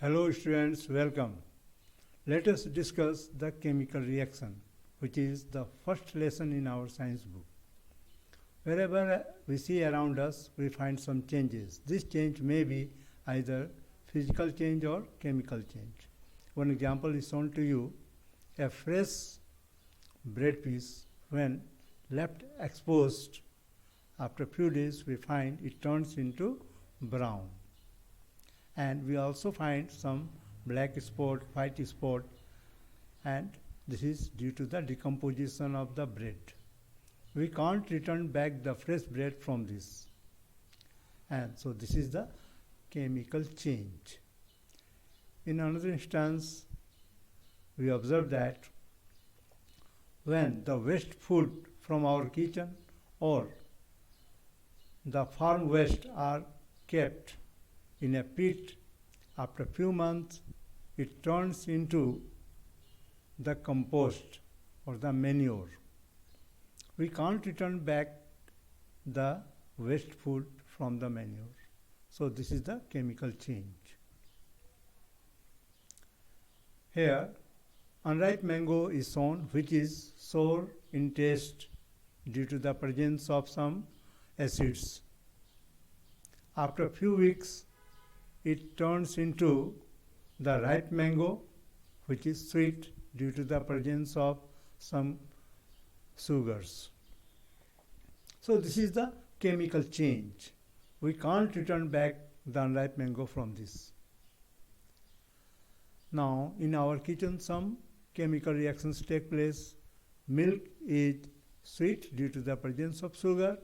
Hello students, welcome. Let us discuss the chemical reaction, which is the first lesson in our science book. Wherever we see around us, we find some changes. This change may be either physical change or chemical change. One example is shown to you. A fresh bread piece, when left exposed, after a few days we find it turns into brown. And we also find some black spot, white spot, and this is due to the decomposition of the bread. We can't return back the fresh bread from this, and so this is the chemical change. In another instance, we observe that when the waste food from our kitchen or the farm waste are kept in a pit, after a few months it turns into the compost or the manure. We can't return back the waste food from the manure. So this is the chemical change. Here unripe mango is shown, which is sour in taste due to the presence of some acids. After a few weeks it turns into the ripe mango, which is sweet due to the presence of some sugars. So this is the chemical change. We can't return back the unripe mango from this. Now in our kitchen some chemical reactions take place. Milk is sweet due to the presence of sugar,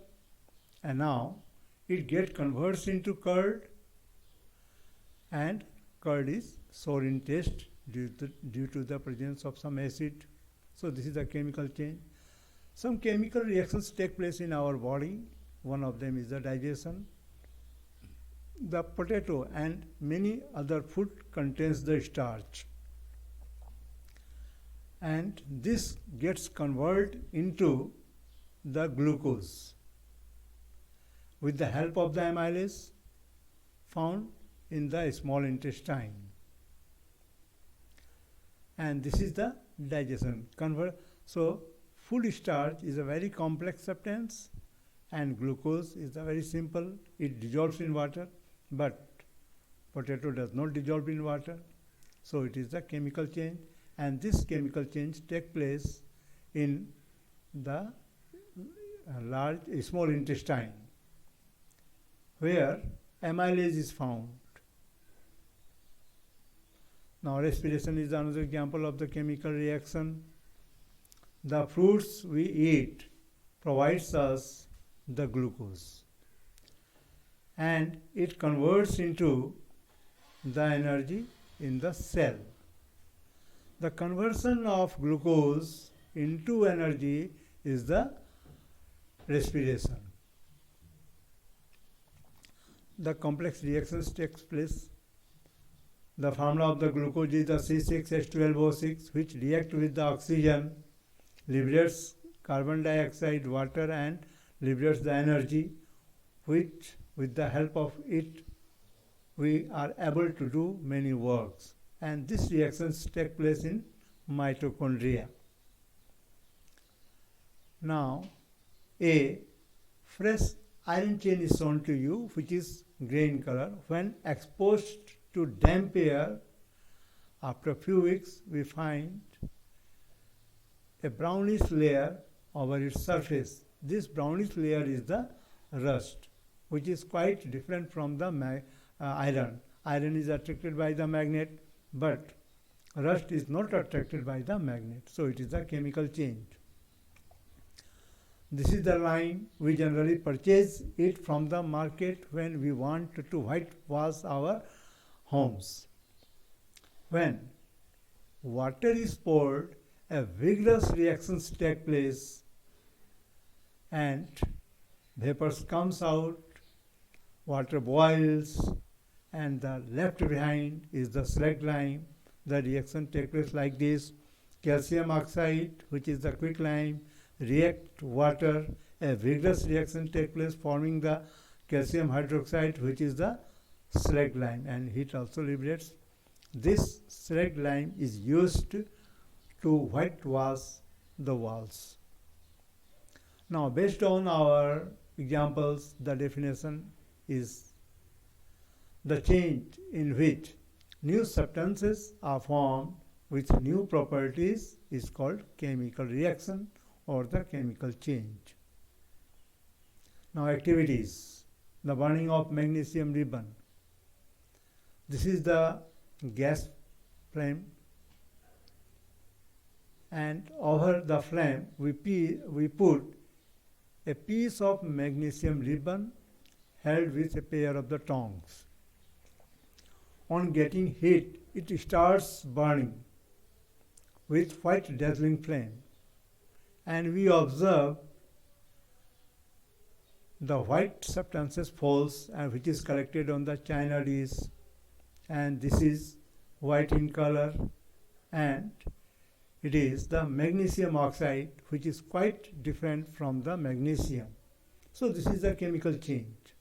and now it gets converted into curd, and curd is sour in taste due to the presence of some acid. So this is the chemical change. Some chemical reactions take place in our body. One of them is the digestion. The potato and many other food contains the starch, and this gets converted into the glucose with the help of the amylase found in the small intestine, and this is the digestion. So food starch is a very complex substance, and glucose is a very simple. It dissolves in water, but potato does not dissolve in water. So it is the chemical change, and this chemical change takes place in the small intestine, where amylase is found. Now respiration is another example of the chemical reaction. The fruits we eat provides us the glucose, and it converts into the energy in the cell. The conversion of glucose into energy is the respiration. The complex reactions takes place. The formula of the glucose is the C6H12O6, which reacts with the oxygen, liberates carbon dioxide, water, and liberates the energy, which with the help of it we are able to do many works. And these reactions take place in mitochondria. Now a fresh iron chain is shown to you, which is grey in color. When exposed to damp air, after a few weeks we find a brownish layer over its surface. This brownish layer is the rust, which is quite different from the iron. Iron is attracted by the magnet, but rust is not attracted by the magnet. So it is a chemical change. This is the lime. We generally purchase it from the market when we want to whitewash our homes. When water is poured, a vigorous reactions take place, and vapors comes out, water boils, and the left behind is the slag lime. The reaction takes place like this. Calcium oxide, which is the quick lime, react water. A vigorous reaction takes place, forming the calcium hydroxide, which is the slag lime, and heat also liberates This slag lime is used to whitewash the walls. Now, based on our examples, the definition is the change in which new substances are formed with new properties is called chemical reaction or the chemical change. Now, activities. The burning of magnesium ribbon. This is the gas flame, and over the flame we put a piece of magnesium ribbon held with a pair of the tongs. On getting heat, it starts burning with white dazzling flame, and we observe the white substances falls and which is collected on the china dish, and this is white in color, and it is the magnesium oxide which is quite different from the magnesium. So this is a chemical change.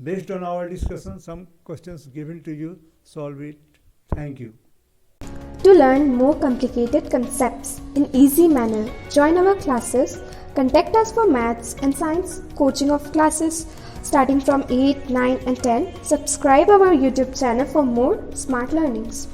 Based on our discussion, some questions given to you, solve it. Thank you. To learn more complicated concepts in easy manner, join our classes. Contact us for maths and science coaching of classes starting from 8, 9 and 10. Subscribe our YouTube channel for more smart learnings.